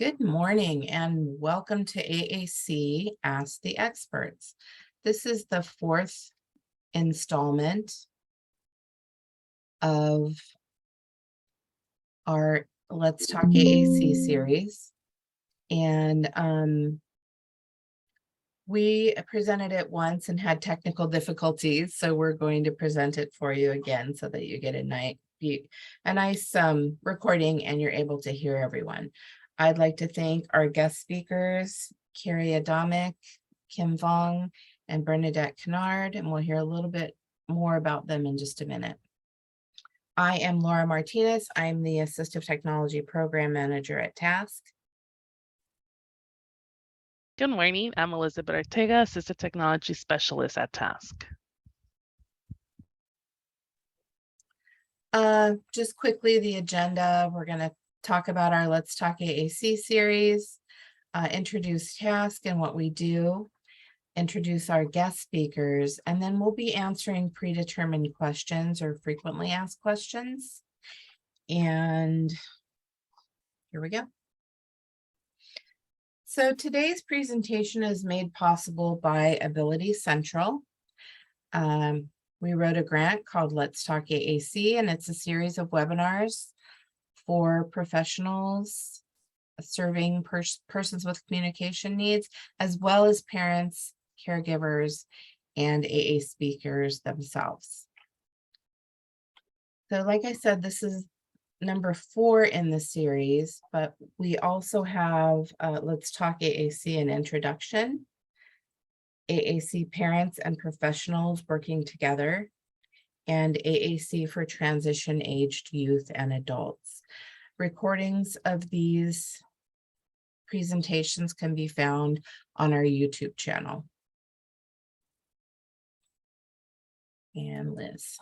Good morning and welcome to AAC Ask the Experts. This is the fourth installment of our Let's Talk AAC series. And we presented it once and had technical difficulties, so we're going to present it for you again so that you get a nice recording and you're able to hear everyone. I'd like to thank our guest speakers, Carrie Adamick, Kim Vong, and Bernadette Kennard, and we'll hear a little bit more about them in just a minute. I am Laura Martinez. I'm the Assistive Technology Program Manager at TASC. Good morning. I'm Elizabeth Ortega, Assistive Technology Specialist at TASC. Just quickly, the agenda, we're going to talk about our Let's Talk AAC series, introduce TASC and what we do, introduce our guest speakers, and then we'll be answering predetermined questions or frequently asked questions. And here we go. So today's presentation is made possible by Ability Central. We wrote a grant called Let's Talk AAC, and it's a series of webinars for professionals serving persons with communication needs, as well as parents, caregivers, and AA speakers themselves. So like I said, this is number 4 in the series, but we also have Let's Talk AAC, an introduction, AAC parents and professionals working together, and AAC for transition-aged youth and adults. Recordings of these presentations can be found on our YouTube channel. And Liz.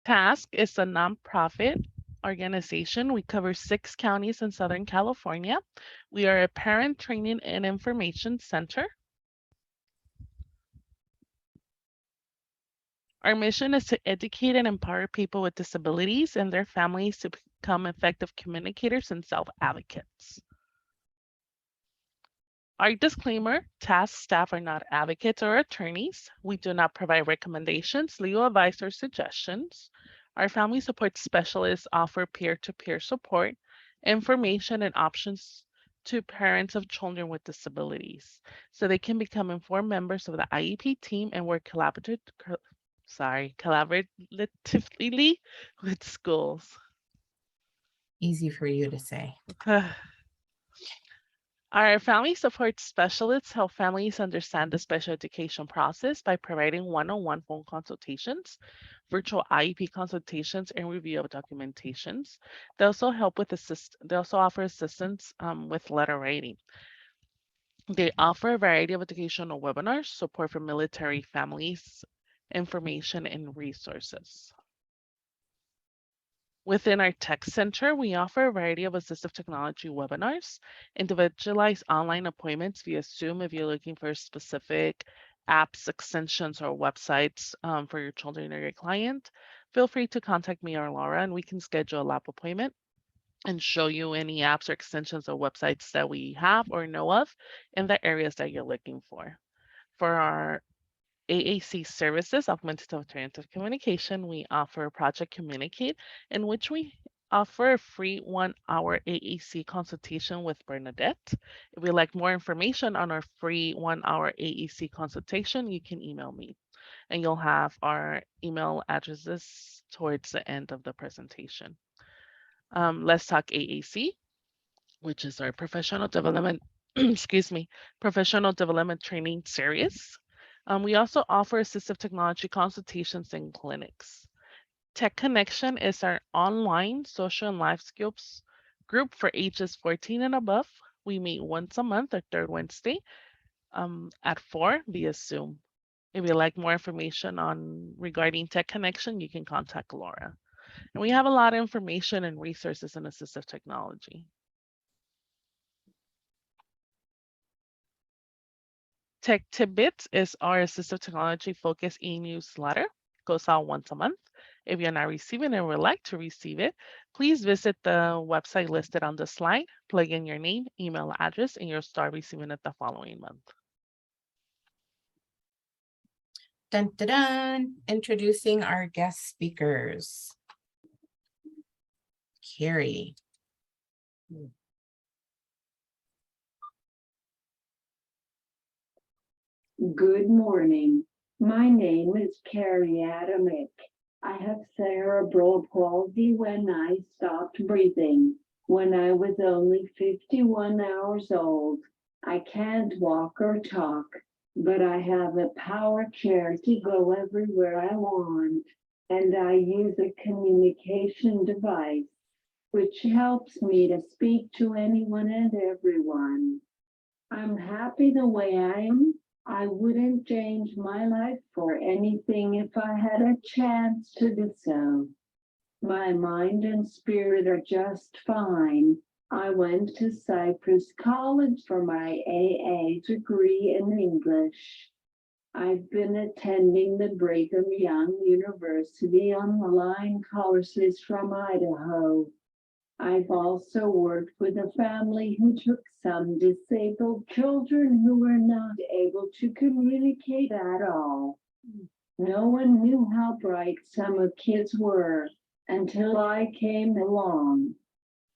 TASC is a nonprofit organization. We cover 6 counties in Southern California. We are a parent training and information center. Our mission is to educate and empower people with disabilities and their families to become effective communicators and self-advocates. Our disclaimer: TASC staff are not advocates or attorneys. We do not provide recommendations, legal advice, or suggestions. Our family support specialists offer peer-to-peer support, information, and options to parents of children with disabilities, so they can become informed members of the IEP team and work collaboratively with schools. Easy for you to say. Our family support specialists help families understand the special education process by providing one-on-one phone consultations, virtual IEP consultations, and review of documentations. They also help with They also offer assistance with letter writing. They offer a variety of educational webinars, support for military families, information, and resources. Within our tech center, we offer a variety of assistive technology webinars, individualized online appointments via Zoom if you're looking for specific apps, extensions, or websites for your children or your client. Feel free to contact me or Laura, and we can schedule a lab appointment and show you any apps or extensions or websites that we have or know of in the areas that you're looking for. For our AAC services, augmented alternative communication, we offer Project Communicate, in which we offer a free 1-hour AAC consultation with Bernadette. If you'd like more information on our free 1-hour AAC consultation, you can email me, and you'll have our email addresses towards the end of the presentation. Let's Talk AAC, which is our professional development, professional development training series. We also offer assistive technology consultations and clinics. Tech Connection is our online social and life skills group for ages 14 and above. We meet once a month, our third Wednesday, at 4 via Zoom. If you'd like more information regarding Tech Connection, you can contact Laura. And we have a lot of information and resources in assistive technology. Tech Tidbits is our assistive technology focused e-newsletter. Goes out once a month. If you're not receiving it or would like to receive it, please visit the website listed on the slide, plug in your name, email address, and you'll start receiving it the following month. Dun, dun, dun. Introducing our guest speakers. Carrie. Good morning. My name is Carrie Adamick. I have cerebral palsy when I stopped breathing when I was only 51 hours old. I can't walk or talk, but I have a power chair to go everywhere I want, and I use a communication device which helps me to speak to anyone and everyone. I'm happy the way I am. I wouldn't change my life for anything if I had a chance to do so. My mind and spirit are just fine. I went to Cypress College for my AA degree in English. I've been attending the Brigham Young University online courses from Idaho. I've also worked with a family who took some disabled children who were not able to communicate at all. No one knew how bright some kids were until I came along.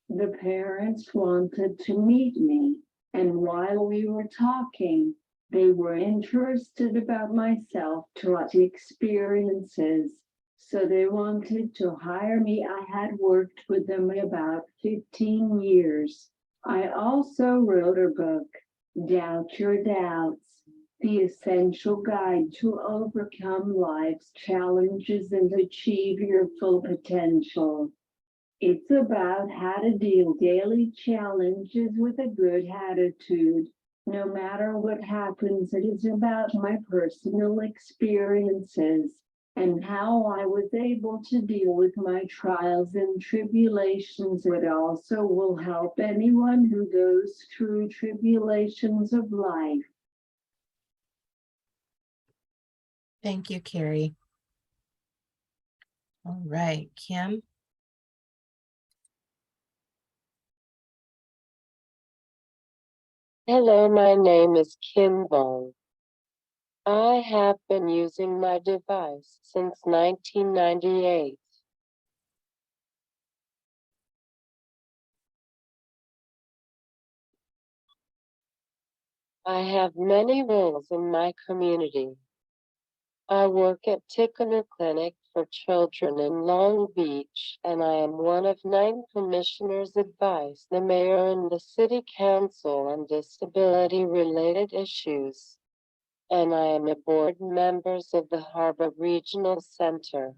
The parents wanted to meet me, and while we were talking, they were interested about my self-taught experiences. So they wanted to hire me. I had worked with them about 15 years. I also wrote a book, Doubt Your Doubts, the essential guide to overcome life's challenges and achieve your full potential. It's about how to deal daily challenges with a good attitude. No matter what happens, it is about my personal experiences and how I was able to deal with my trials and tribulations. It also will help anyone who goes through tribulations of life. Thank you, Carrie. All right, Kim. Hello, my name is Kim Bong. I have been using my device since 1998. I have many roles in my community. I work at Tichenor Clinic for Children in Long Beach, and I am one of 9 commissioners advise the mayor and the city council on disability-related issues. And I am a board member of the Harbor Regional Center.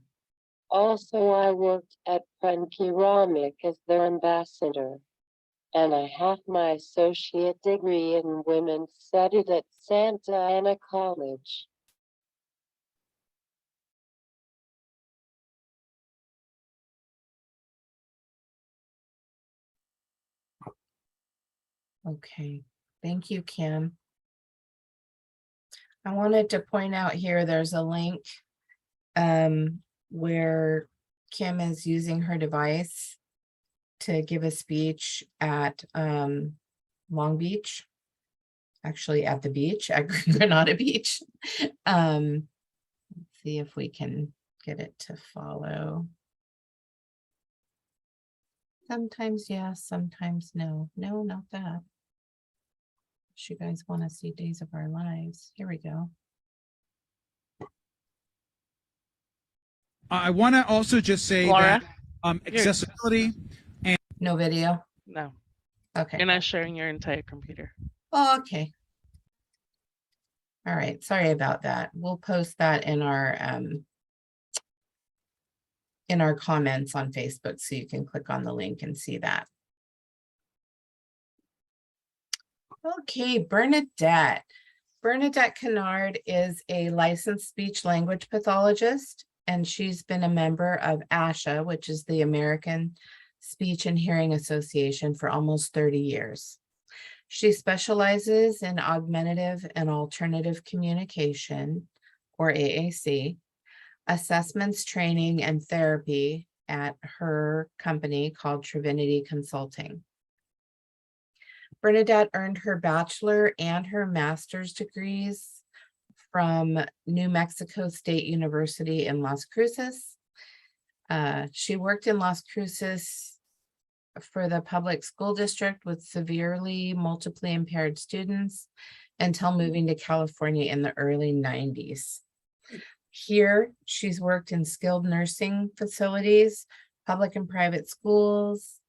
Also, I worked at Penkiramik as their ambassador, and I have my associate degree in women's studies at Santa Ana College. Okay, thank you, Kim. I wanted to point out here, there's a link where Kim is using her device to give a speech at Long Beach, actually at the beach, at Granada Beach. Let's see if we can get it to follow. Sometimes yes, sometimes no. No, not that. If you guys want to see Days of Our Lives, here we go. I want to also just say Laura, that accessibility. No video? No, Okay. you're not sharing your entire computer. Oh, okay. All right, sorry about that. We'll post that in our comments on Facebook, so you can click on the link and see that. Okay, Bernadette. Bernadette Kennard is a licensed speech-language pathologist, and she's been a member of ASHA, which is the American Speech and Hearing Association, for almost 30 years. She specializes in augmentative and alternative communication, or AAC, assessments, training, and therapy at her company called Trinity Consulting. Bernadette earned her bachelor and her master's degrees from New Mexico State University in Las Cruces. She worked in Las Cruces for the public school district with severely multiply impaired students until moving to California in the early 90s. Here, she's worked in skilled nursing facilities, public and private schools.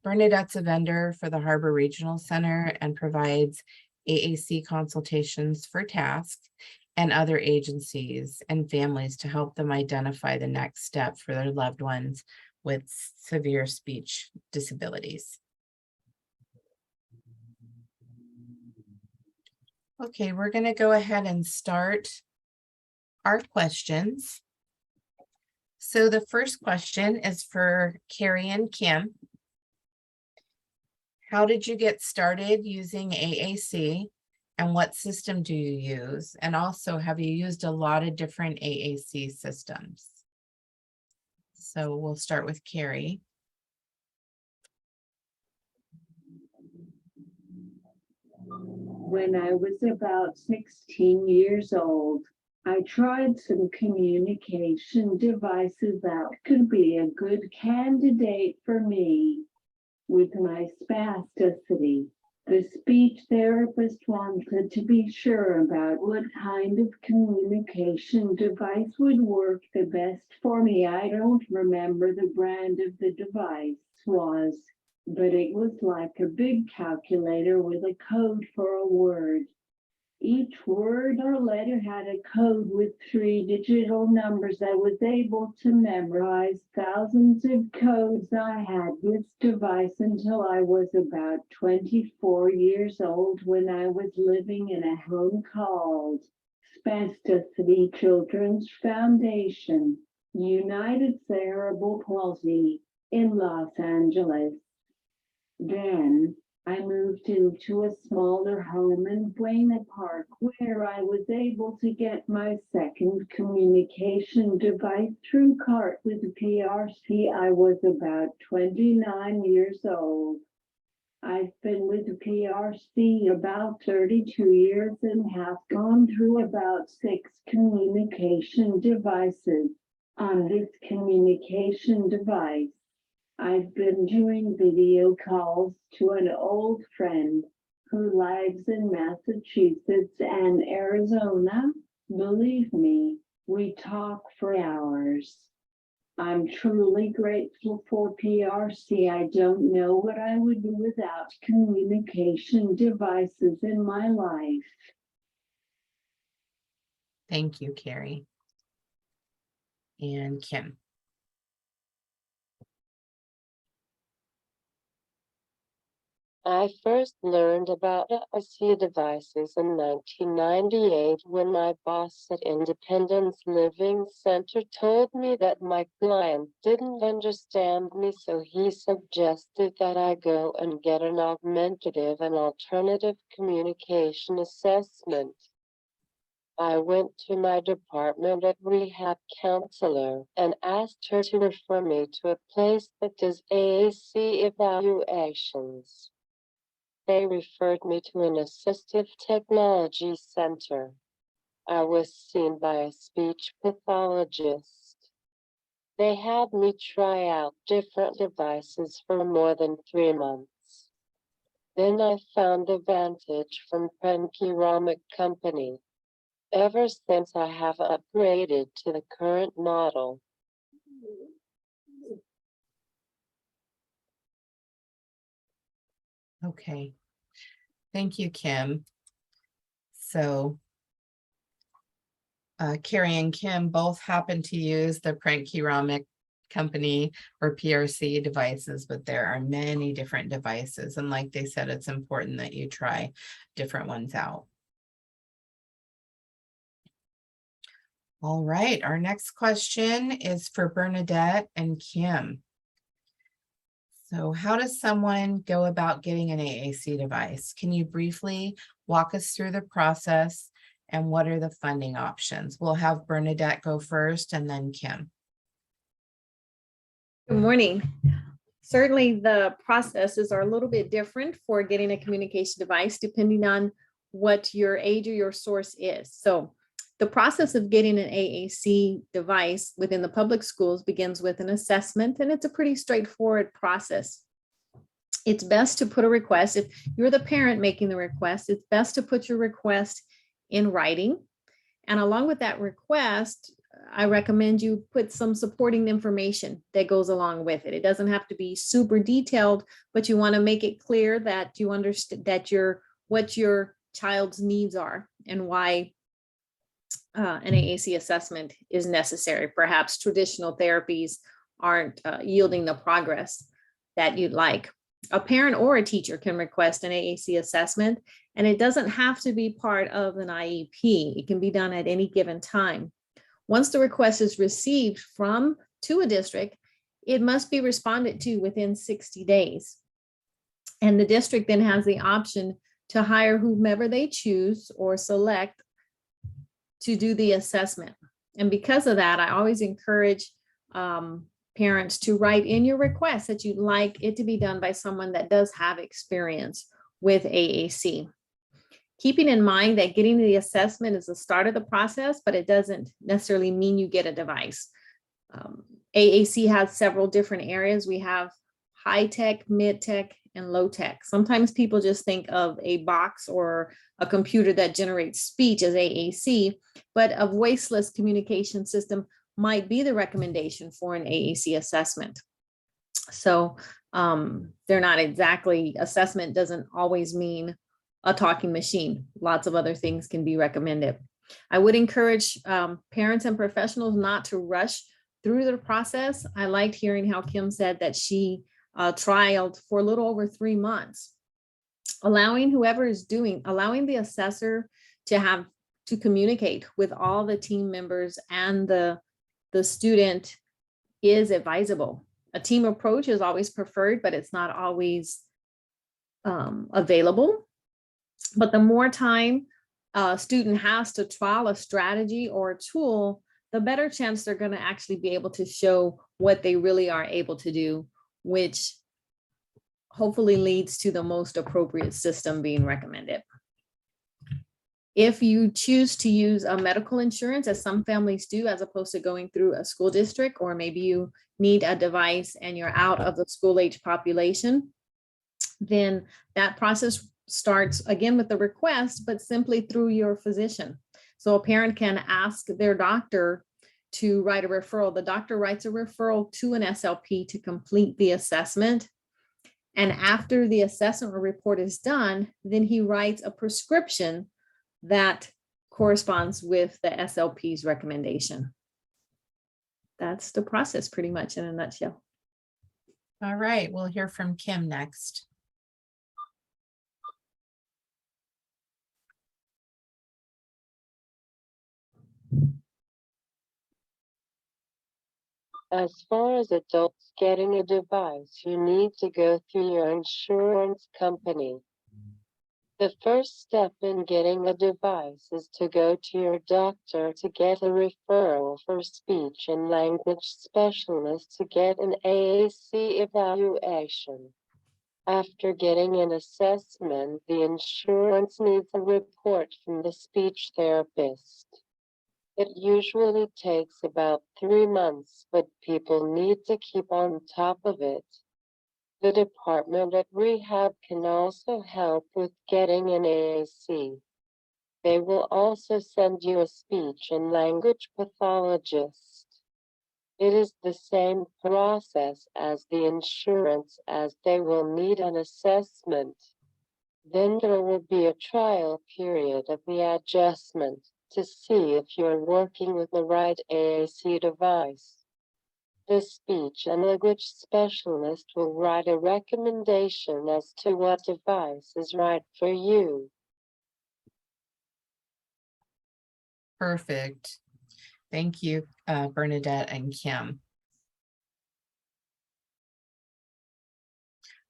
Bernadette's a vendor for the Harbor Regional Center and provides AAC consultations for TASK and other agencies and families to help them identify the next step for their loved ones with severe speech disabilities. Okay, we're going to go ahead and start our questions. So the first question is for Carrie and Kim. How did you get started using AAC, and what system do you use? And also, have you used a lot of different AAC systems? So we'll start with Carrie. When I was about 16 years old, I tried some communication devices that could be a good candidate for me. With my spasticity, the speech therapist wanted to be sure about what kind of communication device would work the best for me. I don't remember the brand of the device was, but it was like a big calculator with a code for a word. Each word or letter had a code with 3 digital numbers. I was able to memorize thousands of codes. I had this device until I was about 24 years old, when I was living in a home called Spasticity Children's Foundation, United Cerebral Palsy in Los Angeles. Then I moved into a smaller home in Buena Park, where I was able to get my second communication device through CART with PRC. I was about 29 years old. I've been with PRC about 32 years and have gone through about 6 communication devices. On this communication device, I've been doing video calls to an old friend who lives in Massachusetts and Arizona. Believe me, we talk for hours. I'm truly grateful for PRC. I don't know what I would do without communication devices in my life. Thank you, Carrie. And Kim. I first learned about AAC devices in 1998 when my boss at Independence Living Center told me that my client didn't understand me, so he suggested that I go and get an augmentative and alternative communication assessment. I went to my department of rehab counselor and asked her to refer me to a place that does AAC evaluations. They referred me to an assistive technology center. I was seen by a speech pathologist. They had me try out different devices for more than 3 months. Then I found Advantage from Ceramic Company. Ever since, I have upgraded to the current model. Okay. Thank you, Kim. So Carrie and Kim both happen to use the Ceramic Company or PRC devices, but there are many different devices. And like they said, it's important that you try different ones out. All right, our next question is for Bernadette and Kim. So how does someone go about getting an AAC device? Can you briefly walk us through the process And what are the funding options? We'll have Bernadette go first and then Kim. Good morning. Certainly the processes are a little bit different for getting a communication device depending on what your age or your source is. So the process of getting an AAC device within the public schools begins with an assessment, and it's a pretty straightforward process. It's best to put a request. If you're the parent making the request, it's best to put your request in writing. And along with that request, I recommend you put some supporting information that goes along with it. It doesn't have to be super detailed, but you want to make it clear that you understand that what your child's needs are and why an AAC assessment is necessary. Perhaps traditional therapies aren't yielding the progress that you'd like. A parent or a teacher can request an AAC assessment, and it doesn't have to be part of an IEP. It can be done at any given time. Once the request is received to a district, it must be responded to within 60 days. And the district then has the option to hire whomever they choose or select to do the assessment. And because of that, I always encourage parents to write in your request that you'd like it to be done by someone that does have experience with AAC. Keeping in mind that getting the assessment is the start of the process, but it doesn't necessarily mean you get a device. AAC has several different areas. We have high tech, mid tech, and low tech. Sometimes people just think of a box or a computer that generates speech as AAC, but a voiceless communication system might be the recommendation for an AAC assessment. So they're not exactly, assessment doesn't always mean a talking machine. Lots of other things can be recommended. I would encourage parents and professionals not to rush through the process. I liked hearing how Kim said that she trialed for a little over 3 months. Allowing the assessor to communicate with all the team members and the student is advisable. A team approach is always preferred, but it's not always available. But the more time a student has to trial a strategy or a tool, the better chance they're going to actually be able to show what they really are able to do, which hopefully leads to the most appropriate system being recommended. If you choose to use a medical insurance, as some families do, as opposed to going through a school district, or maybe you need a device and you're out of the school age population, then that process starts again with the request, but simply through your physician. So a parent can ask their doctor to write a referral. The doctor writes a referral to an SLP to complete the assessment. And after the assessment report is done, then he writes a prescription that corresponds with the SLP's recommendation. That's the process pretty much in a nutshell. All right, we'll hear from Kim next. As far as adults getting a device, you need to go through your insurance company. The first step in getting a device is to go to your doctor to get a referral for speech and language specialist to get an AAC evaluation. After getting an assessment, the insurance needs a report from the speech therapist. It usually takes about 3 months, but people need to keep on top of it. The department at rehab can also help with getting an AAC. They will also send you a speech and language pathologist. It is the same process as the insurance, as they will need an assessment. Then there will be a trial period of the adjustment to see if you're working with the right AAC device. The speech and language specialist will write a recommendation as to what device is right for you. Perfect. Thank you, Bernadette and Kim.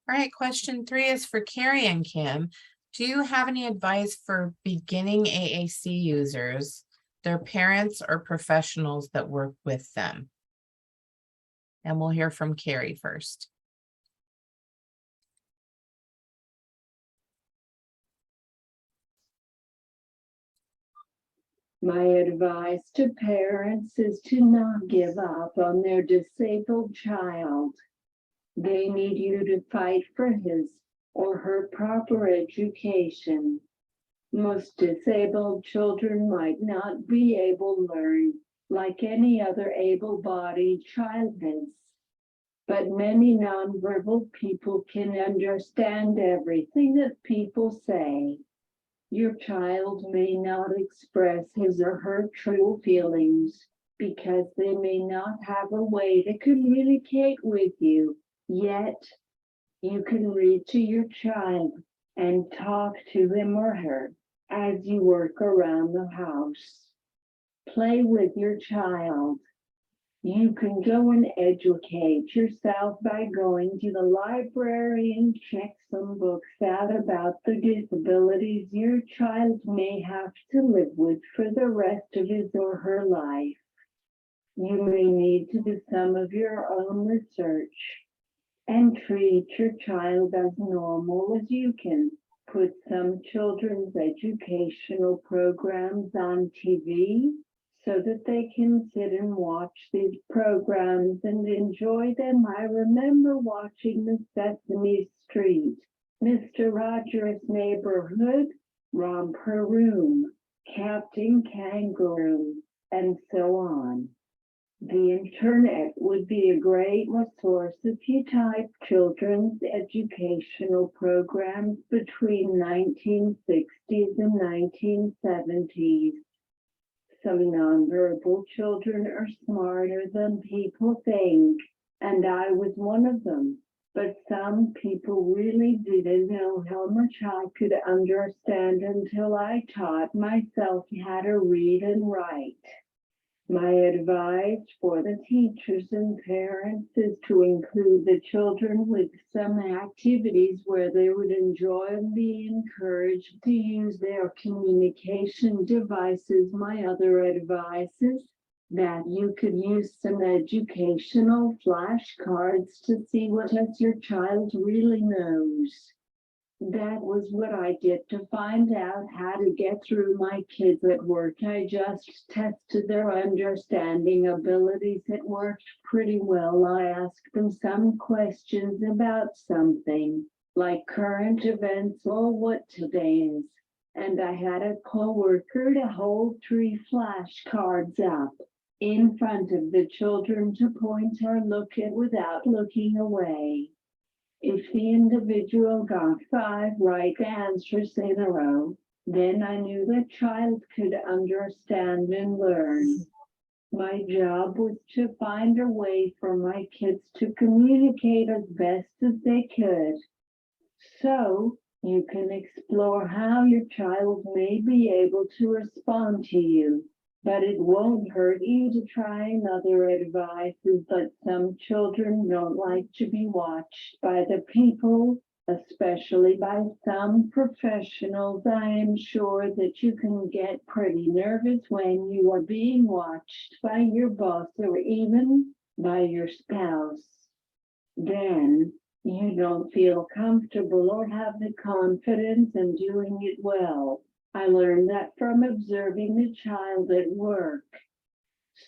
All right, question 3 is for Carrie and Kim. Do you have any advice for beginning AAC users, their parents or professionals that work with them? And we'll hear from Carrie first. My advice to parents is to not give up on their disabled child. They need you to fight for his or her proper education. Most disabled children might not be able to learn like any other able-bodied child is, but many nonverbal people can understand everything that people say. Your child may not express his or her true feelings because they may not have a way to communicate with you, yet you can read to your child and talk to him or her as you work around the house. Play with your child. You can go and educate yourself by going to the library and check some books out about the disabilities your child may have to live with for the rest of his or her life. You may need to do some of your own research and treat your child as normal as you can. Put some children's educational programs on TV so that they can sit and watch these programs and enjoy them. I remember watching the Sesame Street, Mr. Rogers' Neighborhood, Romper Room, Captain Kangaroo, and so on. The internet would be a great resource if you type children's educational programs between 1960s and 1970s. Some nonverbal children are smarter than people think, and I was one of them. But some people really didn't know how much I could understand until I taught myself how to read and write. My advice for the teachers and parents is to include the children with some activities where they would enjoy and be encouraged to use their communication devices. My other advice is that you could use some educational flashcards to see what your child really knows. That was what I did to find out how to get through my kids at work. I just tested their understanding abilities. It worked pretty well. I asked them some questions about something, like current events or what today is. And I had a coworker to hold 3 flashcards up in front of the children to point or look at without looking away. If the individual got 5 right answers in a row, then I knew the child could understand and learn. My job was to find a way for my kids to communicate as best as they could. So you can explore how your child may be able to respond to you. But it won't hurt you to try another advice is that some children don't like to be watched by the people, especially by some professionals. I am sure that you can get pretty nervous when you are being watched by your boss or even by your spouse. Then you don't feel comfortable or have the confidence in doing it well. I learned that from observing the child at work.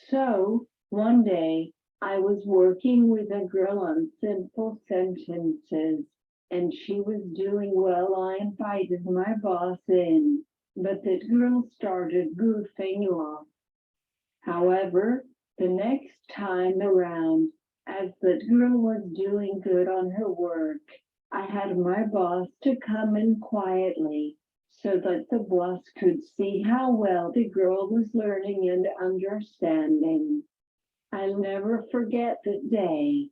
So one day I was working with a girl on simple sentences, and she was doing well. I invited my boss in, but the girl started goofing off. However, the next time around, as the girl was doing good on her work, I had my boss to come in quietly, so that the boss could see how well the girl was learning and understanding. I'll never forget that day.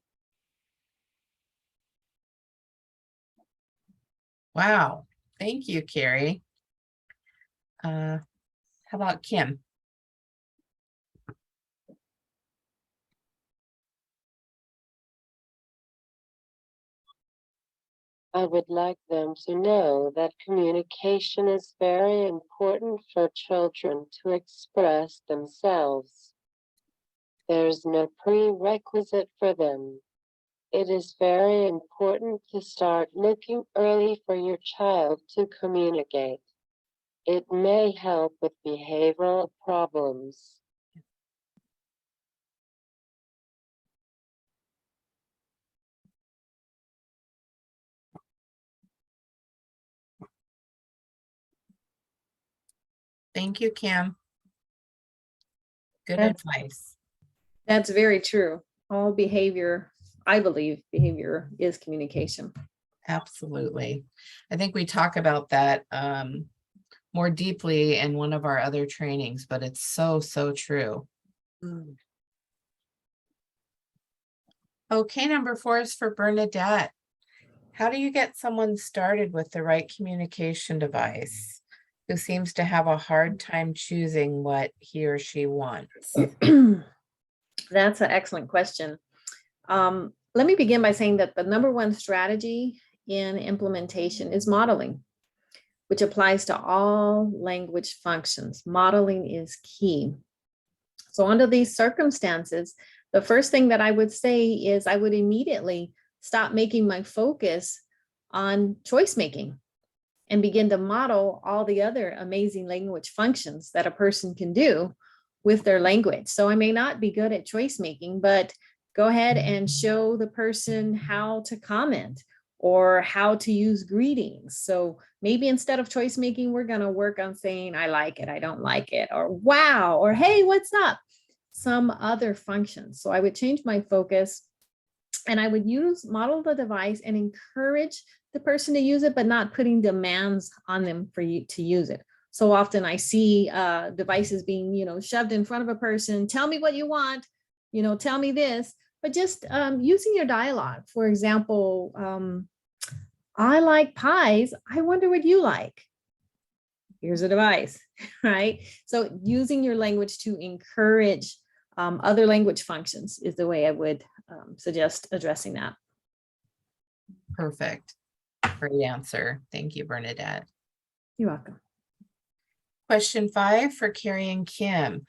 Wow. Thank you, Carrie. How about Kim? I would like them to know that communication is very important for children to express themselves. There's no prerequisite for them. It is very important to start looking early for your child to communicate. It may help with behavioral problems. Thank you, Kim. Good That's- advice. That's very true. All behavior, I believe behavior is communication. Absolutely. I think we talk about that more deeply in one of our other trainings, but it's so, so true. Okay, number 4 is for Bernadette. How do you get someone started with the right communication device who seems to have a hard time choosing what he or she wants? That's an excellent question. Let me begin by saying that the number one strategy in implementation is modeling, which applies to all language functions. Modeling is key. So under these circumstances, the first thing that I would say is I would immediately stop making my focus on choice making and begin to model all the other amazing language functions that a person can do with their language. So I may not be good at choice making, but go ahead and show the person how to comment or how to use greetings. So maybe instead of choice making, we're going to work on saying, I like it, I don't like it, or wow, or hey, what's up? Some other functions. So I would change my focus and I would model the device and encourage the person to use it, but not putting demands on them for you to use it. So often I see devices being, shoved in front of a person. Tell me what you want, tell me this, but just using your dialogue. For example, I like pies. I wonder what you like. Here's a device, right? So using your language to encourage other language functions is the way I would suggest addressing that. Perfect. Great answer. Thank you, Bernadette. You're welcome. Question 5 for Carrie and Kim.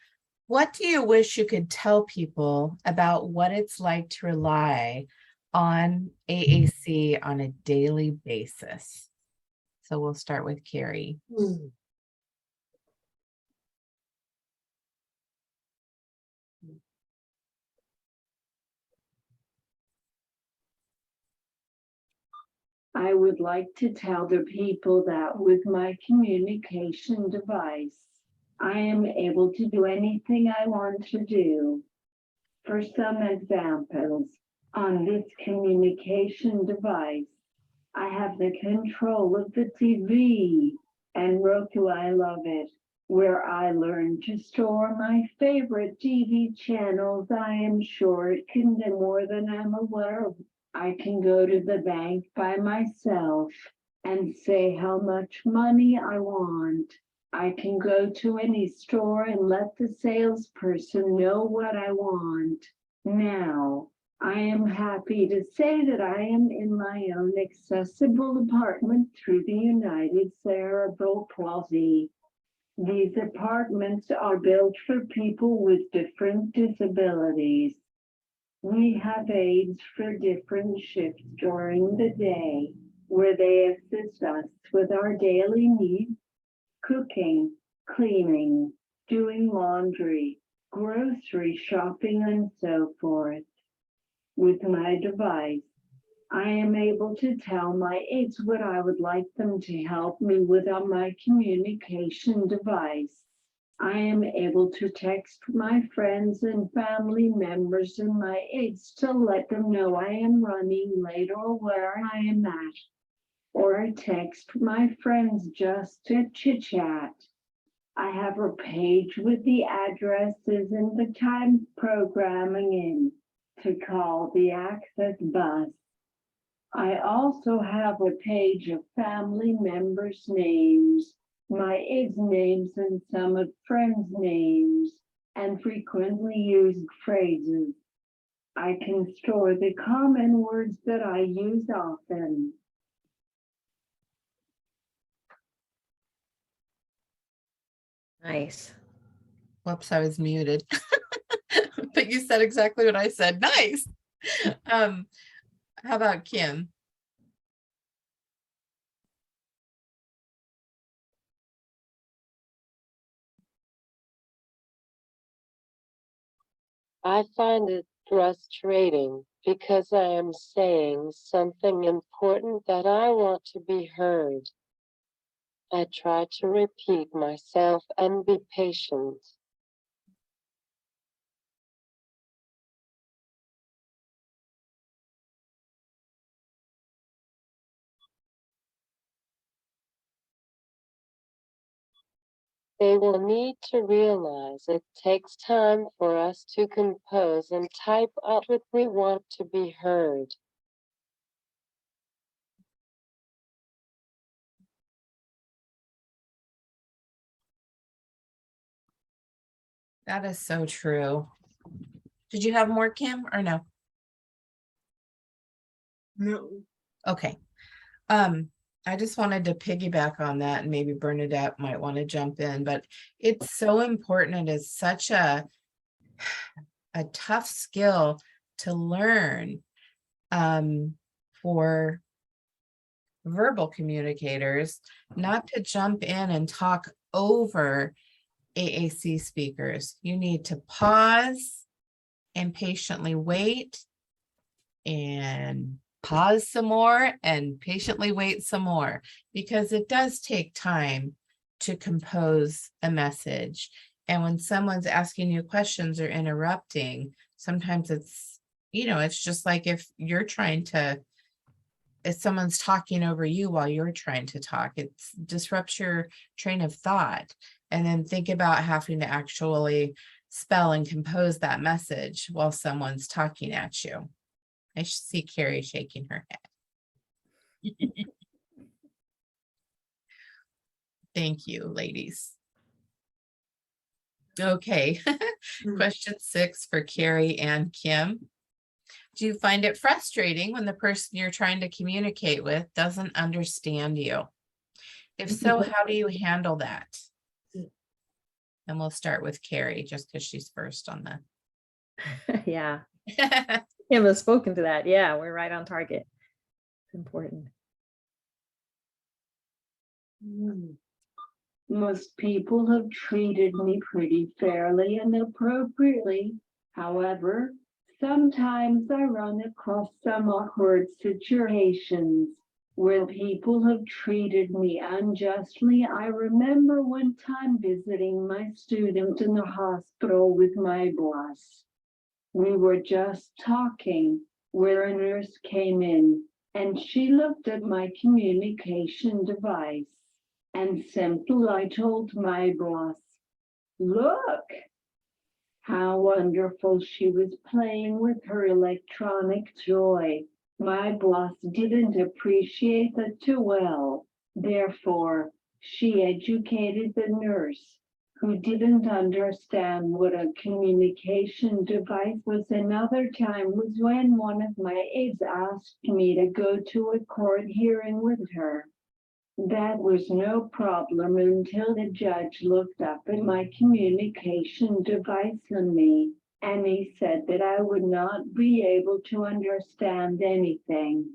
What do you wish you could tell people about what it's like to rely on AAC on a daily basis? So we'll start with Carrie. I would like to tell the people that with my communication device, I am able to do anything I want to do. For some examples, on this communication device, I have the control of the TV and Roku, I love it, where I learn to store my favorite TV channels. I am sure it can do more than I'm aware of. I can go to the bank by myself and say how much money I want. I can go to any store and let the salesperson know what I want. Now, I am happy to say that I am in my own accessible apartment through the United Cerebral Palsy. These apartments are built for people with different disabilities. We have aides for different shifts during the day where they assist us with our daily needs, cooking, cleaning, doing laundry, grocery shopping, and so forth. With my device, I am able to tell my aides what I would like them to help me with on my communication device. I am able to text my friends and family members and my aides to let them know I am running late or where I am at. Or I text my friends just to chit-chat. I have a page with the addresses and the time programming in to call the access bus. I also have a page of family members' names, my aides' names, and some of friends' names, and frequently used phrases. I can store the common words that I use often. Nice. Whoops, I was muted. But you said exactly what I said. Nice. How about Kim? I find it frustrating because I am saying something important that I want to be heard. I try to repeat myself and be patient. They will need to realize it takes time for us to compose and type out what we want to be heard. That is so true. Did you have more, Kim, or no? No. Okay. I just wanted to piggyback on that, and maybe Bernadette might want to jump in, but it's so important. It is such a tough skill to learn for verbal communicators, not to jump in and talk over AAC speakers. You need to pause and patiently wait, and pause some more and patiently wait some more, because it does take time to compose a message. And when someone's asking you questions or interrupting, sometimes it's, it's just like if someone's talking over you while you're trying to talk, it disrupts your train of thought. And then think about having to actually spell and compose that message while someone's talking at you. I see Carrie shaking her head. Thank you, ladies. Okay. Question 6 for Carrie and Kim. Do you find it frustrating when the person you're trying to communicate with doesn't understand you? If so, how do you handle that? And we'll start with Carrie, just because she's first on the. Yeah. Kim has spoken to that. Yeah, we're right on target. It's important. Most people have treated me pretty fairly and appropriately. However, sometimes I run across some awkward situations where people have treated me unjustly. I remember one time visiting my student in the hospital with my boss. We were just talking where a nurse came in, and she looked at my communication device. And simply I told my boss, look how wonderful she was playing with her electronic toy. My boss didn't appreciate that too well. Therefore, she educated the nurse, who didn't understand what a communication device was. Another time was when one of my aides asked me to go to a court hearing with her. That was no problem until the judge looked up at my communication device on me, and he said that I would not be able to understand anything.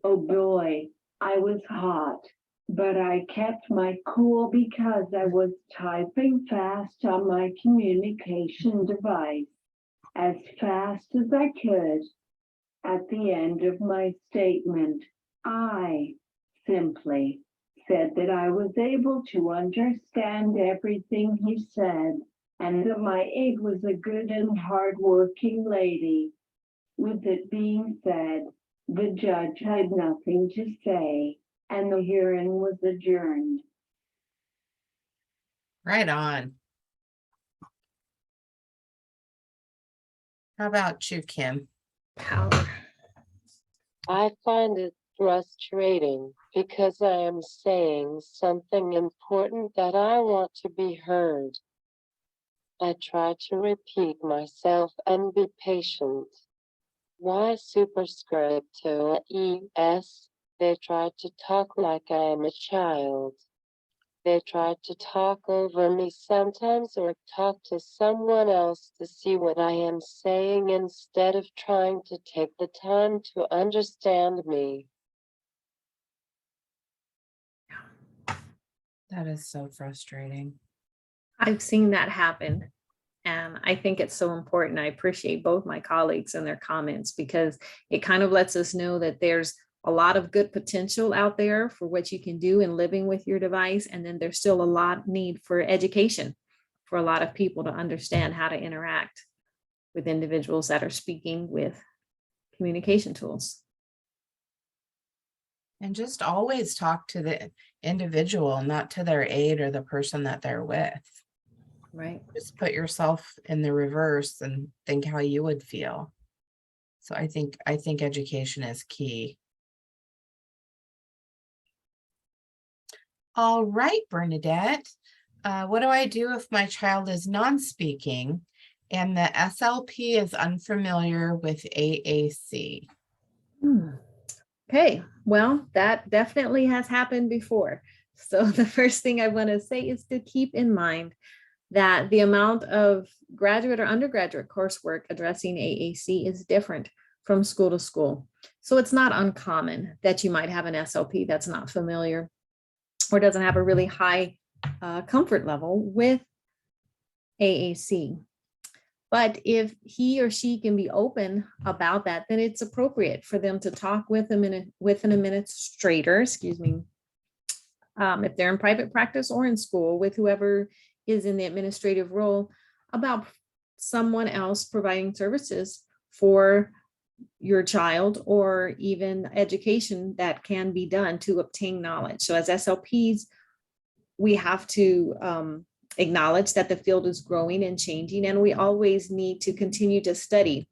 Oh boy, I was hot, but I kept my cool because I was typing fast on my communication device, as fast as I could. At the end of my statement, I simply said that I was able to understand everything he said, and that my aide was a good and hardworking lady. With it being said, the judge had nothing to say, and the hearing was adjourned. Right on. How about you, Kim? Power. I find it frustrating because I am saying something important that I want to be heard. I try to repeat myself and be patient. Why superscript to ES? They try to talk like I am a child. They try to talk over me sometimes or talk to someone else to see what I am saying instead of trying to take the time to understand me. That is so frustrating. I've seen that happen. And I think it's so important. I appreciate both my colleagues and their comments because it kind of lets us know that there's a lot of good potential out there for what you can do in living with your device. And then there's still a lot need for education for a lot of people to understand how to interact with individuals that are speaking with communication tools. And just always talk to the individual, not to their aide or the person that they're with. Right. Just put yourself in the reverse and think how you would feel. So I think education is key. All right, Bernadette. What do I do if my child is non-speaking and the SLP is unfamiliar with AAC? Okay, well, that definitely has happened before. So the first thing I want to say is to keep in mind that the amount of graduate or undergraduate coursework addressing AAC is different from school to school. So it's not uncommon that you might have an SLP that's not familiar or doesn't have a really high comfort level with AAC. But if he or she can be open about that, then it's appropriate for them to talk with an administrator, excuse me, if they're in private practice or in school with whoever is in the administrative role about someone else providing services for your child or even education that can be done to obtain knowledge. So as SLPs, we have to acknowledge that the field is growing and changing, and we always need to continue to study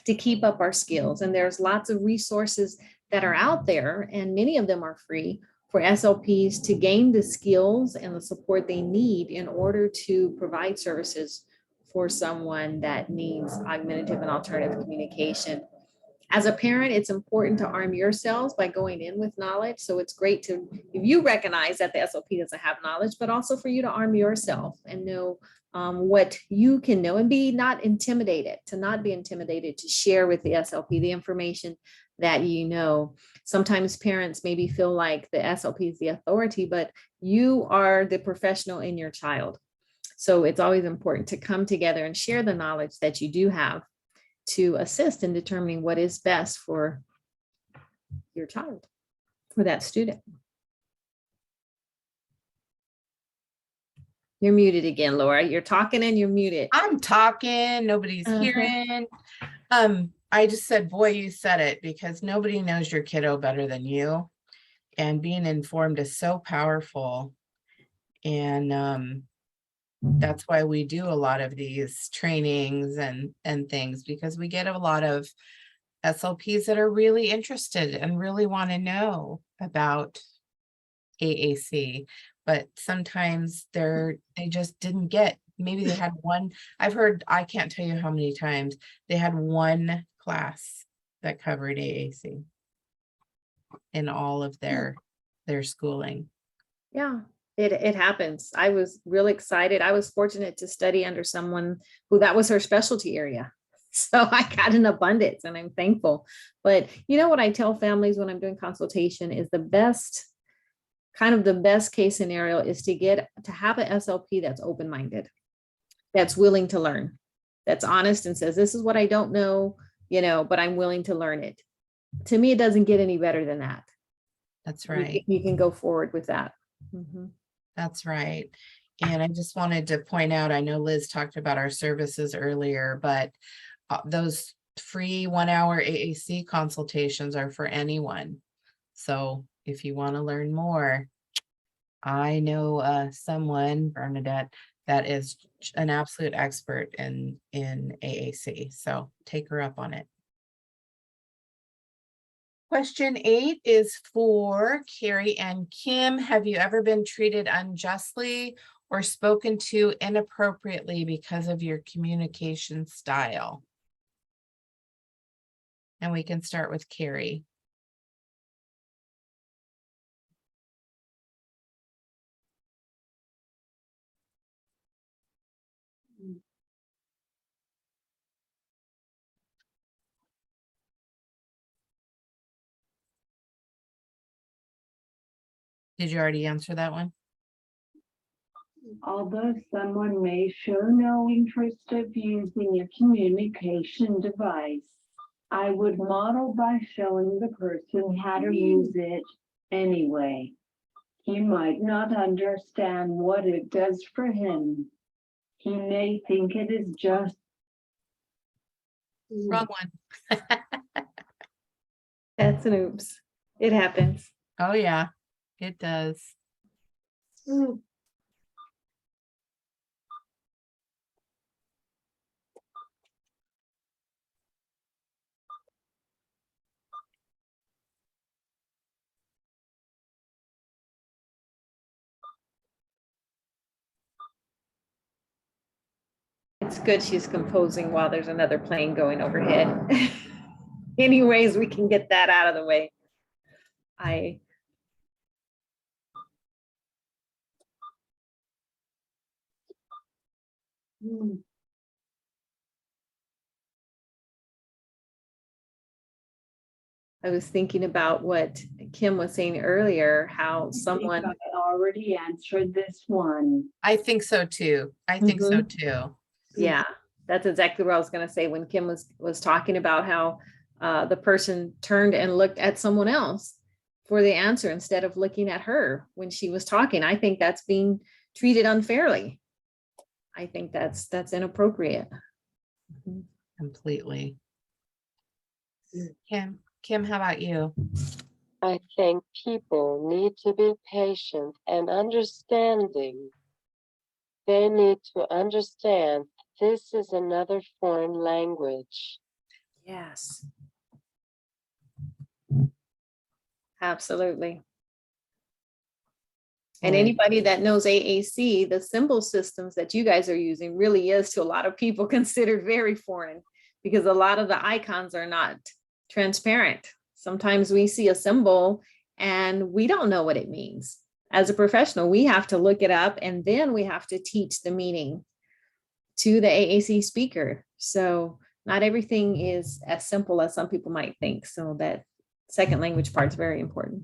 to keep up our skills. And there's lots of resources that are out there, and many of them are free for SLPs to gain the skills and the support they need in order to provide services for someone that needs augmentative and alternative communication. As a parent, it's important to arm yourselves by going in with knowledge. So it's great to, if you recognize that the SLP doesn't have knowledge, but also for you to arm yourself and know what you can know and be not intimidated, to not be intimidated to share with the SLP the information that you know. Sometimes parents maybe feel like the SLP is the authority, but you are the professional in your child. So it's always important to come together and share the knowledge that you do have to assist in determining what is best for your child, for that student. You're muted again, Laura. You're talking and you're muted. I'm talking, nobody's hearing. I just said, boy, you said it, because nobody knows your kiddo better than you. And being informed is so powerful. And that's why we do a lot of these trainings and things, because we get a lot of SLPs that are really interested and really want to know about AAC, but sometimes they just didn't get, maybe they had one, I've heard, I can't tell you how many times they had one class that covered AAC in all of their schooling. Yeah, it happens. I was really excited. I was fortunate to study under someone who that was her specialty area. So I got an abundance and I'm thankful. But you know what I tell families when I'm doing consultation is the best case scenario is to have an SLP that's open-minded, that's willing to learn, that's honest and says, this is what I don't know, but I'm willing to learn it. To me, it doesn't get any better than that. That's right. You can go forward with that. Mm-hmm. That's right. And I just wanted to point out, I know Liz talked about our services earlier, but those free 1 hour AAC consultations are for anyone. So if you want to learn more, I know someone, Bernadette, that is an absolute expert in AAC. So take her up on it. Question 8 is for Carrie and Kim. Have you ever been treated unjustly or spoken to inappropriately because of your communication style? And we can start with Carrie. Did you already answer that one? Although someone may show no interest of using a communication device, I would model by showing the person how to use it anyway. He might not understand what it does for him. He may think it is just Wrong one. That's an oops. It happens. Oh, yeah, it does. It's good she's composing while there's another plane going overhead. Anyways, we can get that out of the way. I was thinking about what Kim was saying earlier, how someone, I already answered this one. I think so too. I think so Mhm. too. yeah, that's exactly what I was gonna say when Kim was talking about how the person turned and looked at someone else for the answer instead of looking at her when she was talking. I think that's being treated unfairly. I think that's inappropriate. Completely. Kim, how about you? I think people need to be patient and understanding. They need to understand this is another foreign language. Yes. Absolutely. And Right. anybody that knows AAC, the symbol systems that you guys are using really is to a lot of people considered very foreign because a lot of the icons are not transparent. Sometimes we see a symbol and we don't know what it means. As a professional, we have to look it up and then we have to teach the meaning to the AAC speaker. So not everything is as simple as some people might think. So that second language part is very important.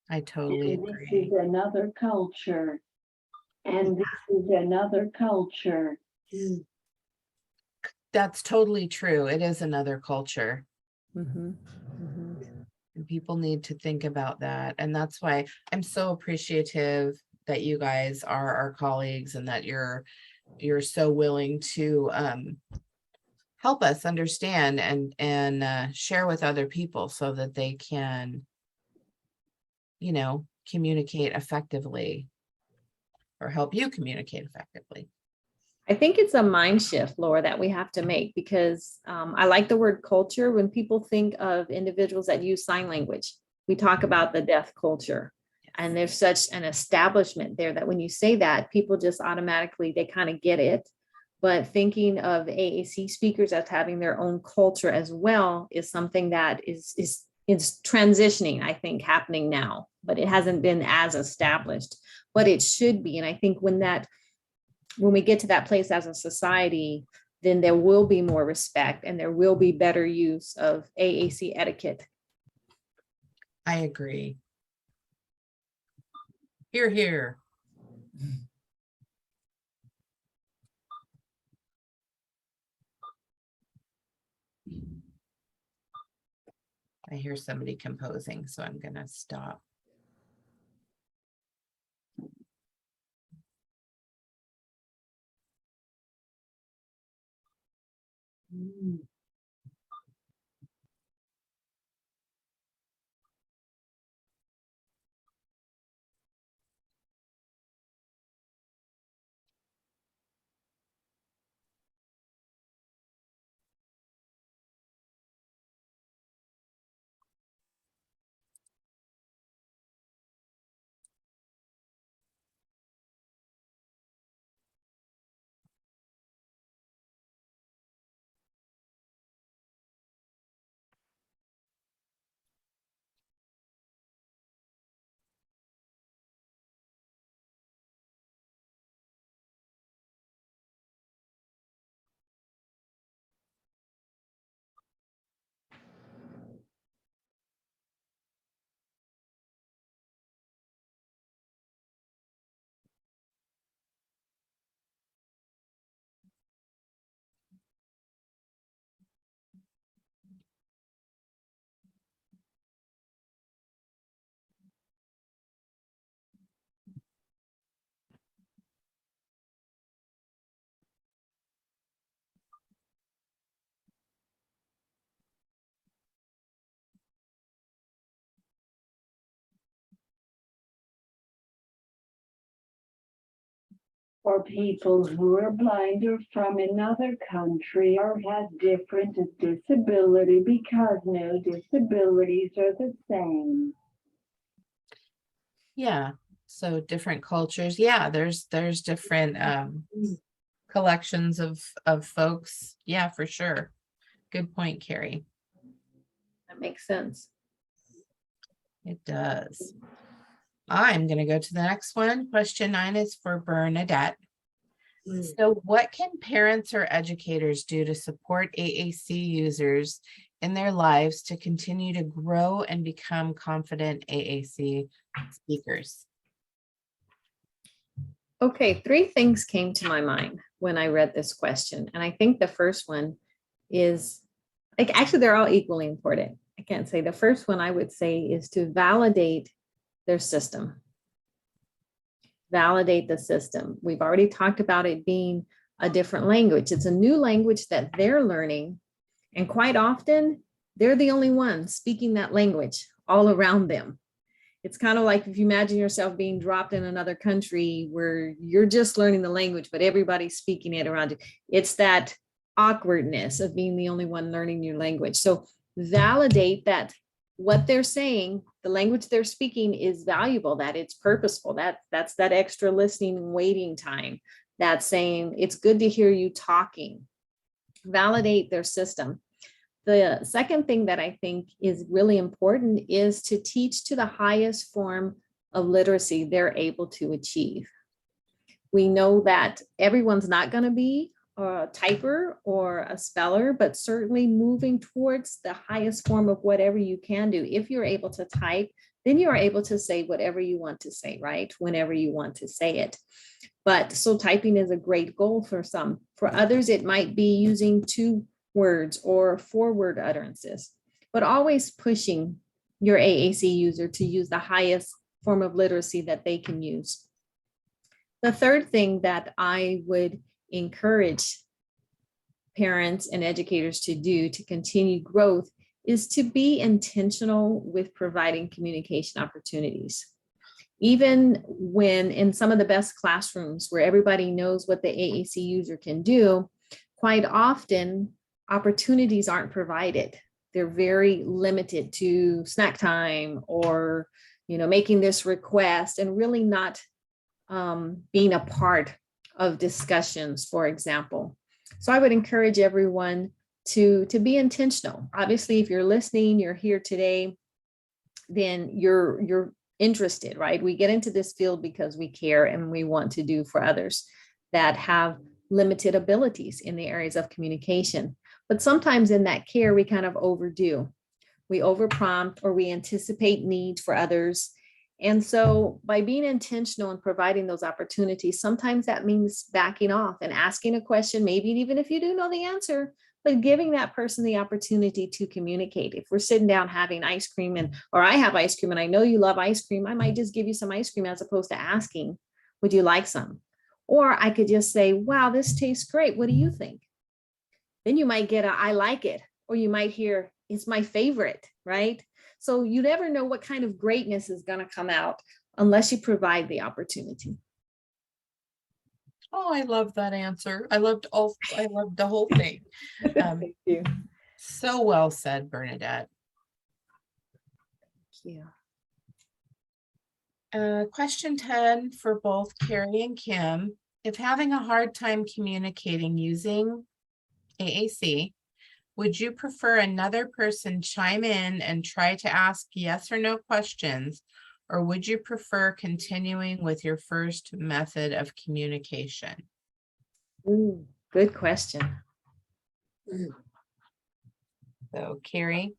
I totally And this agree. is another culture. And this is another culture. That's totally true. It is another culture. Mhm, mhm. And people need to think about that. And that's why I'm so appreciative that you guys are our colleagues and that you're so willing to help us understand and share with other people so that they can, communicate effectively or help you communicate effectively. I think it's a mind shift, Laura, that we have to make because I like the word culture. When people think of individuals that use sign language, we talk about the deaf culture. And there's such an establishment there that when you say that, people just automatically, they kind of get it. But thinking of AAC speakers as having their own culture as well is something that is transitioning, I think, happening now, but it hasn't been as established, but it should be. And I think when we get to that place as a society, then there will be more respect and there will be better use of AAC etiquette. I agree. Hear, hear. I hear somebody composing, so I'm gonna stop. or people who are blind or from another country or have different disability, because no disabilities are the same. Yeah, so different cultures. Yeah, there's different collections of folks. Yeah, for sure. Good point, Carrie. That makes sense. It does. I'm going to go to the next one. Question 9 is for Bernadette. So what can parents or educators do to support AAC users in their lives to continue to grow and become confident AAC speakers? Okay, 3 things came to my mind when I read this question. And I think the first one is, like, actually, they're all equally important. I can't say the first one I would say is to validate their system. Validate the system. We've already talked about it being a different language. It's a new language that they're learning. And quite often, they're the only ones speaking that language all around them. It's kind of like if you imagine yourself being dropped in another country where you're just learning the language, but everybody's speaking it around you. It's that awkwardness of being the only one learning your language. So validate that what they're saying, the language they're speaking is valuable, that it's purposeful, that's that extra listening and waiting time, that's saying it's good to hear you talking. Validate their system. The second thing that I think is really important is to teach to the highest form of literacy they're able to achieve. We know that everyone's not going to be a typer or a speller, but certainly moving towards the highest form of whatever you can do. If you're able to type, then you're able to say whatever you want to say, right? Whenever you want to say it. But so typing is a great goal for some. For others, it might be using 2 words or 4-word utterances, but always pushing your AAC user to use the highest form of literacy that they can use. The third thing that I would encourage parents and educators to do to continue growth is to be intentional with providing communication opportunities. Even when in some of the best classrooms where everybody knows what the AAC user can do, quite often opportunities aren't provided. They're very limited to snack time or, making this request and really not being a part of discussions, for example. So I would encourage everyone to be intentional. Obviously, if you're listening, you're here today, then you're interested, right? We get into this field because we care and we want to do for others that have limited abilities in the areas of communication. But sometimes in that care, we kind of overdo. We overprompt or we anticipate needs for others. And so by being intentional and providing those opportunities, sometimes that means backing off and asking a question, maybe even if you do know the answer, but giving that person the opportunity to communicate. If we're sitting down having ice cream or I have ice cream and I know you love ice cream, I might just give you some ice cream as opposed to asking, would you like some? Or I could just say, wow, this tastes great. What do you think? Then you might get I like it, or you might hear, it's my favorite, right? So you never know what kind of greatness is going to come out unless you provide the opportunity. Oh, I love that answer. I loved the whole thing. Thank you. So well said, Bernadette. Thank you. Question 10 for both Carrie and Kim. If having a hard time communicating using AAC, would you prefer another person chime in and try to ask yes or no questions, or would you prefer continuing with your first method of communication? Ooh, good question. So, Carrie?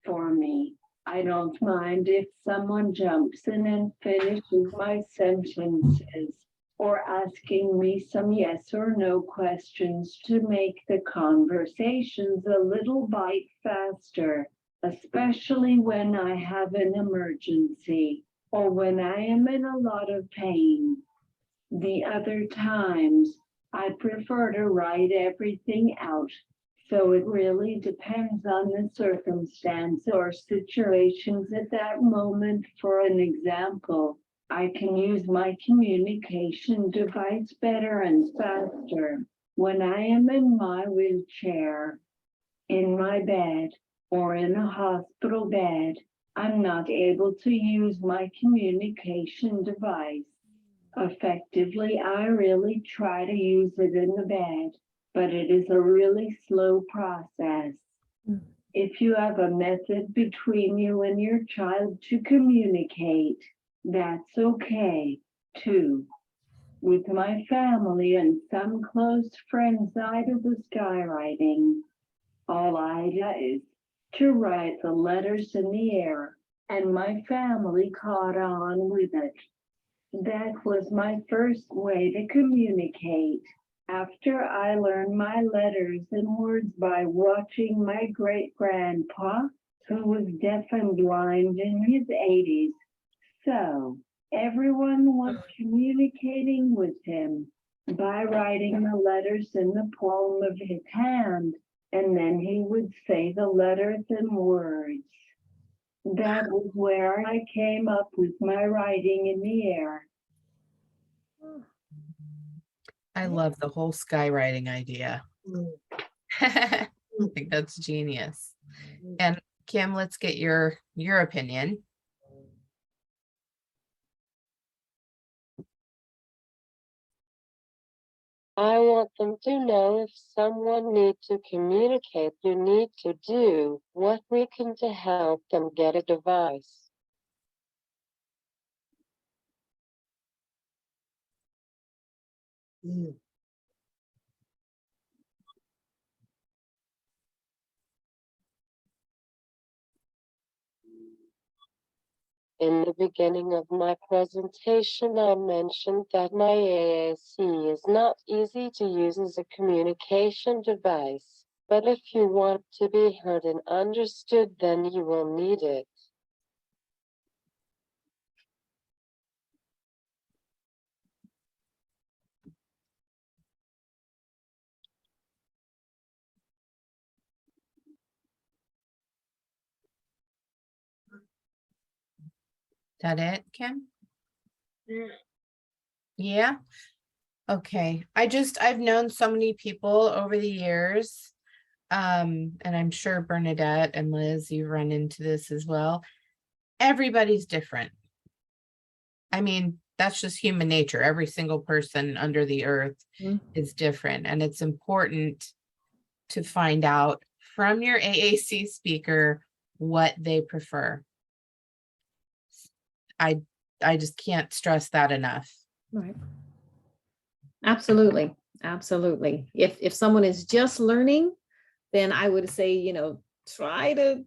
For me, I don't mind if someone jumps in and finishes my sentences or asking me some yes or no questions to make the conversations a little bite faster, especially when I have an emergency or when I am in a lot of pain. The other times, I prefer to write everything out. So it really depends on the circumstance or situations at that moment. For an example, I can use my communication device better and faster when I am in my wheelchair, in my bed, or in a hospital bed. I'm not able to use my communication device effectively. I really try to use it in the bed, but it is a really slow process. Mm. If you have a method between you and your child to communicate, that's okay too. With my family and some close friends, I do the skywriting. All I do is to write the letters in the air, and my family caught on with it. That was my first way to communicate. After I learned my letters and words by watching my great-grandpa, who was deaf and blind in his 80s. So everyone was communicating with him by writing the letters in the palm of his hand, and then he would say the letters and words. That was where I came up with my writing in the air. I love the whole skywriting idea. I think that's genius. And Kim, let's get your opinion. I want them to know if someone needs to communicate, you need to do what we can to help them get a device. In the beginning of my presentation, I mentioned that my AAC is not easy to use as a communication device, but if you want to be heard and understood, then you will need it. That it, Kim? Yeah. Okay. I've known so many people over the years. And I'm sure Bernadette and Liz, you've run into this as well. Everybody's different. I mean, that's just human nature. Every single person under the earth Mm. is different. And it's important to find out from your AAC speaker what they prefer. I just can't stress that enough. Right. Absolutely. Absolutely. If someone is just learning, then I would say, try to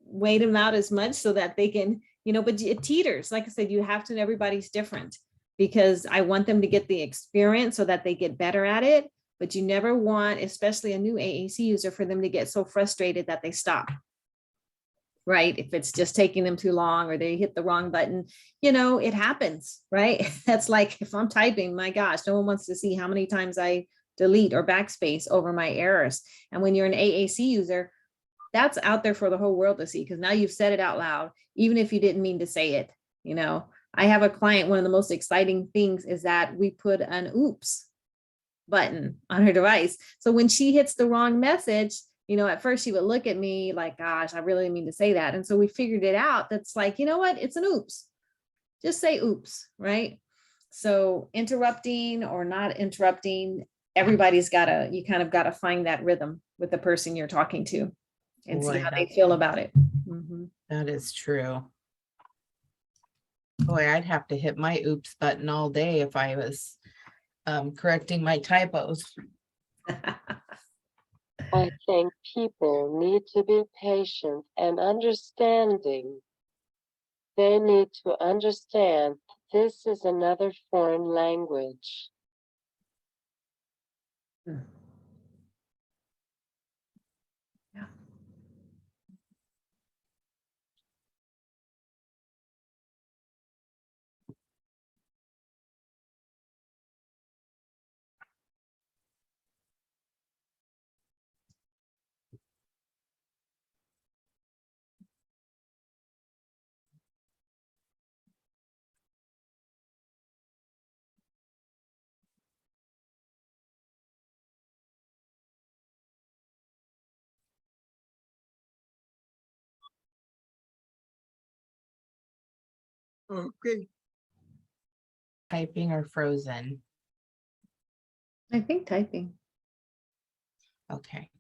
wait them out as much so that they can, but it teeters. Like I said, you have to, everybody's different, because I want them to get the experience so that they get better at it. But you never want, especially a new AAC user, for them to get so frustrated that they stop. Right? If it's just taking them too long or they hit the wrong button, it happens, right? That's like if I'm typing, my gosh, no one wants to see how many times I delete or backspace over my errors. And when you're an AAC user, that's out there for the whole world to see, because now you've said it out loud, even if you didn't mean to say it. I have a client, one of the most exciting things is that we put an oops button on her device. So when she hits the wrong message, at first she would look at me like, gosh, I really didn't mean to say that. And so we figured it out. That's like, you know what? It's an oops. Just say oops, right? So interrupting or not interrupting, you kind of got to find that rhythm with the person you're talking to and see Boy, how they feel about it. Mhm. that is true. Boy, I'd have to hit my oops button all day if I was correcting my typos. I think people need to be patient and understanding. They need to understand this is another foreign language. Yeah. Okay. Typing or frozen? I think typing. Okay.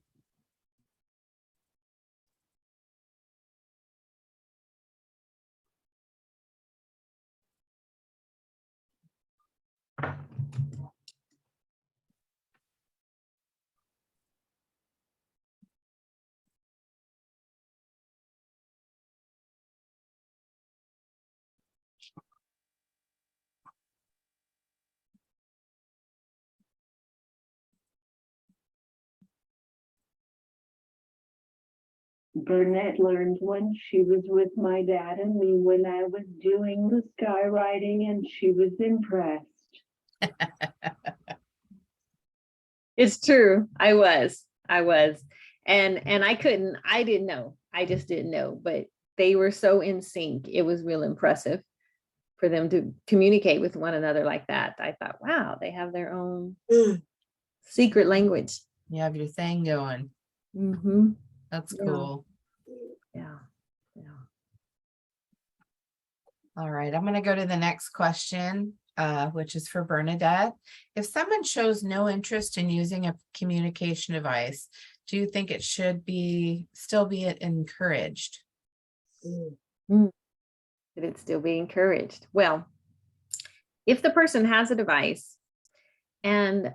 Burnett learned when she was with my dad and me when I was doing the skywriting, and she was impressed. It's true. I was. And I didn't know. I just didn't know, but they were so in sync. It was real impressive for them to communicate with one another like that. I thought, wow, they have their own secret language. You have your thing going. Mm-hmm. That's Yeah. cool. Yeah. Yeah. All right, I'm gonna go to the next question, which is for Bernadette. If someone shows no interest in using a communication device, do you think it should still be encouraged? Should it still be encouraged? Well, if the person has a device and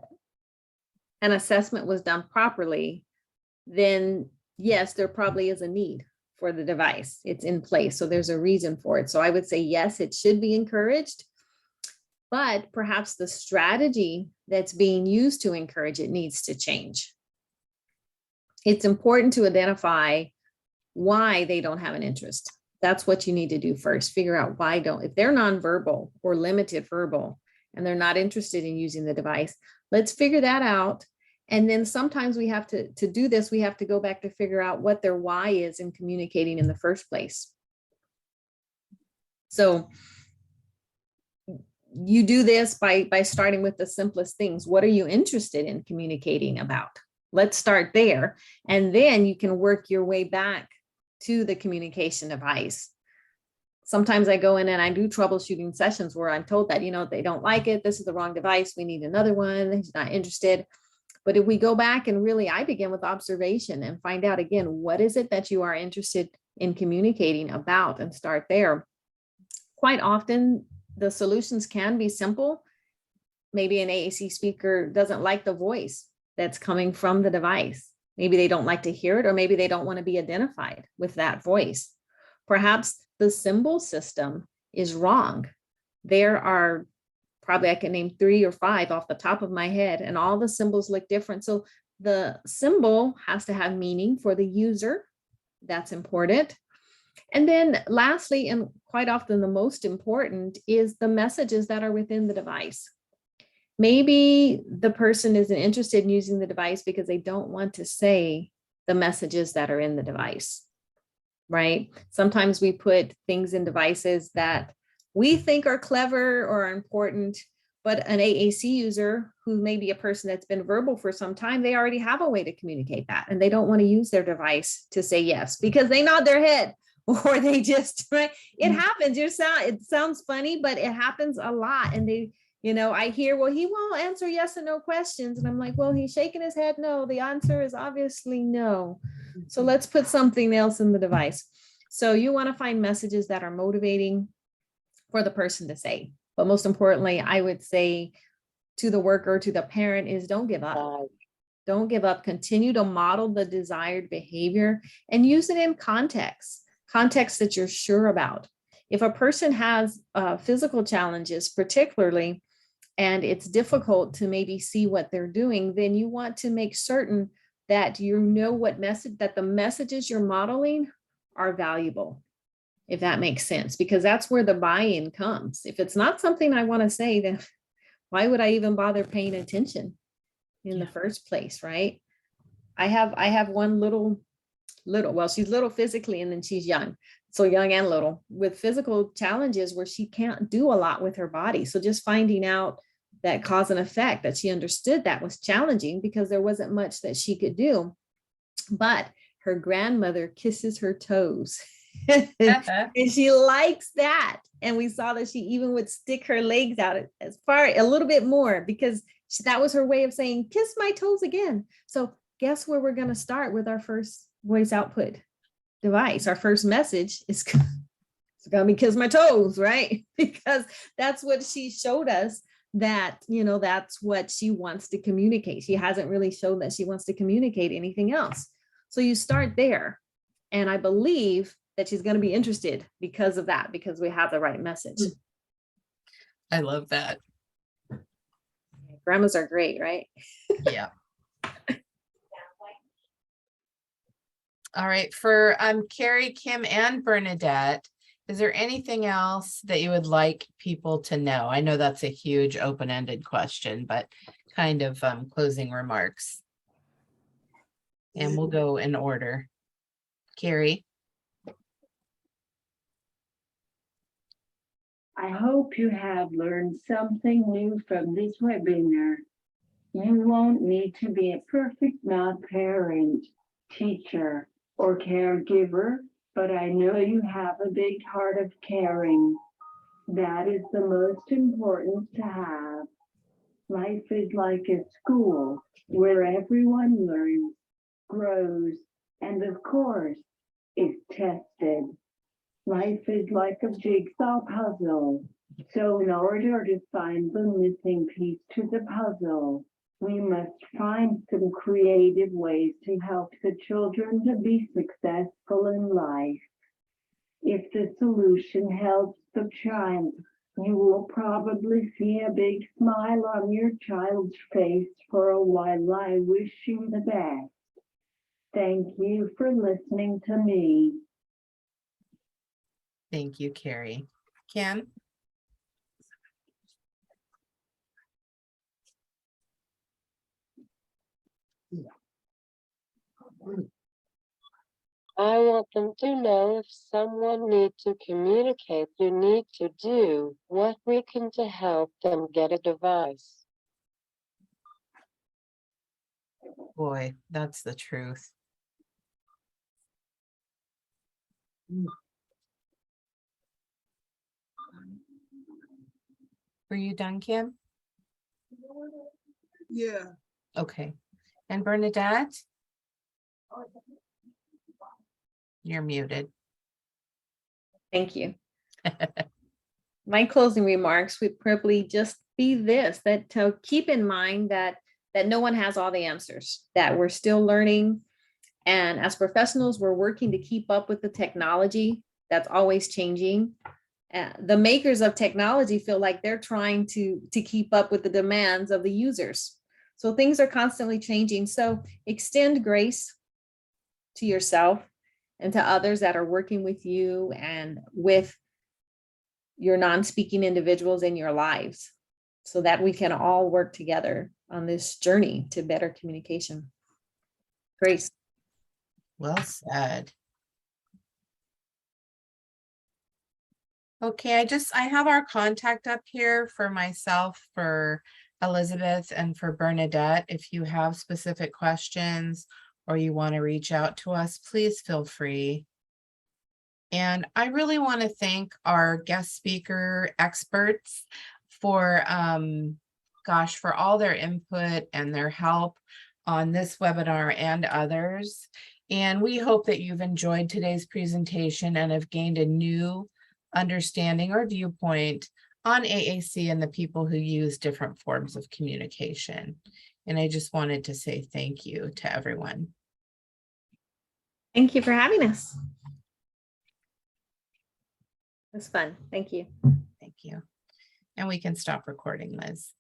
an assessment was done properly, then yes, there probably is a need for the device. It's in place. So there's a reason for it. So I would say, yes, it should be encouraged, but perhaps the strategy that's being used to encourage it needs to change. It's important to identify why they don't have an interest. That's what you need to do first. Figure out why if they're nonverbal or limited verbal and they're not interested in using the device, let's figure that out. And then sometimes we have to do this, we have to go back to figure out what their why is in communicating in the first place. So you do this by starting with the simplest things. What are you interested in communicating about? Let's start there. And then you can work your way back to the communication device. Sometimes I go in and I do troubleshooting sessions where I'm told that, they don't like it. This is the wrong device. We need another one. He's not interested. But if we go back and really, I begin with observation and find out again, what is it that you are interested in communicating about, and start there. Quite often, the solutions can be simple. Maybe an AAC speaker doesn't like the voice that's coming from the device. Maybe they don't like to hear it, or maybe they don't want to be identified with that voice. Perhaps the symbol system is wrong. There are probably, I can name 3 or 5 off the top of my head, and all the symbols look different. So the symbol has to have meaning for the user. That's important. And then lastly, and quite often the most important, is the messages that are within the device. Maybe the person isn't interested in using the device because they don't want to say the messages that are in the device, right? Sometimes we put things in devices that we think are clever or are important, but an AAC user who may be a person that's been verbal for some time, they already have a way to communicate that, and they don't want to use their device to say yes because they nod their head, or they just, right? It happens. It sounds funny, but it happens a lot. And they, I hear, well, he won't answer yes and no questions. And I'm like, well, he's shaking his head no. The answer is obviously no. So let's put something else in the device. So you want to find messages that are motivating for the person to say. But most importantly, I would say to the worker, to the parent, is don't give up. Don't give up. Continue to model the desired behavior and use it in context that you're sure about. If a person has physical challenges, particularly, and it's difficult to maybe see what they're doing, then you want to make certain that you know that the messages you're modeling are valuable, if that makes sense, because that's where the buy-in comes. If it's not something I want to say, then why would I even bother paying attention in the first place, right? I have one little, well, she's little physically, and then she's young. So young and little with physical challenges where she can't do a lot with her body. So just finding out that cause and effect, that she understood that was challenging because there wasn't much that she could do. But her grandmother kisses her toes and she likes that. And we saw that she even would stick her legs out as far, a little bit more, because that was her way of saying, kiss my toes again. So guess where we're going to start with our first voice output device? Our first message is it's going to be kiss my toes, right? Because that's what she showed us, that, you know, that's what she wants to communicate. She hasn't really shown that she wants to communicate anything else. So you start there. And I believe that she's going to be interested because of that, because we have the right message. I love that. Grandmas are great, right? Yeah. All right, for Carrie, Kim, and Bernadette, is there anything else that you would like people to know? I know that's a huge open-ended question, but kind of closing remarks. And we'll go in order. Carrie. I hope you have learned something new from this webinar. You won't need to be a perfect math parent, teacher, or caregiver, but I know you have a big heart of caring. That is the most important to have. Life is like a school where everyone learns, grows, and of course, is tested. Life is like a jigsaw puzzle. So in order to find the missing piece to the puzzle, we must find some creative ways to help the children to be successful in life. If the solution helps the child, you will probably see a big smile on your child's face for a while. I wish you the best. Thank you for listening to me. Thank you, Carrie. Kim? I want them to know if someone needs to communicate, you need to do what we can to help them get a device. Boy, that's the truth. Were you done, Kim? Yeah. Okay. And Bernadette? You're muted. Thank you. My closing remarks would probably just be this, that to keep in mind that no one has all the answers, that we're still learning. And as professionals, we're working to keep up with the technology that's always changing. The makers of technology feel like they're trying to keep up with the demands of the users. So things are constantly changing. So extend grace to yourself and to others that are working with you and with your non-speaking individuals in your lives, so that we can all work together on this journey to better communication. Grace. Well said. Okay, I have our contact up here for myself, for Elizabeth, and for Bernadette. If you have specific questions or you want to reach out to us, please feel free. And I really want to thank our guest speaker experts for, for all their input and their help on this webinar and others. And we hope that you've enjoyed today's presentation and have gained a new understanding or viewpoint on AAC and the people who use different forms of communication. And I just wanted to say thank you to everyone. Thank you for having us. It was fun. Thank you. Thank you. And we can stop recording, Liz.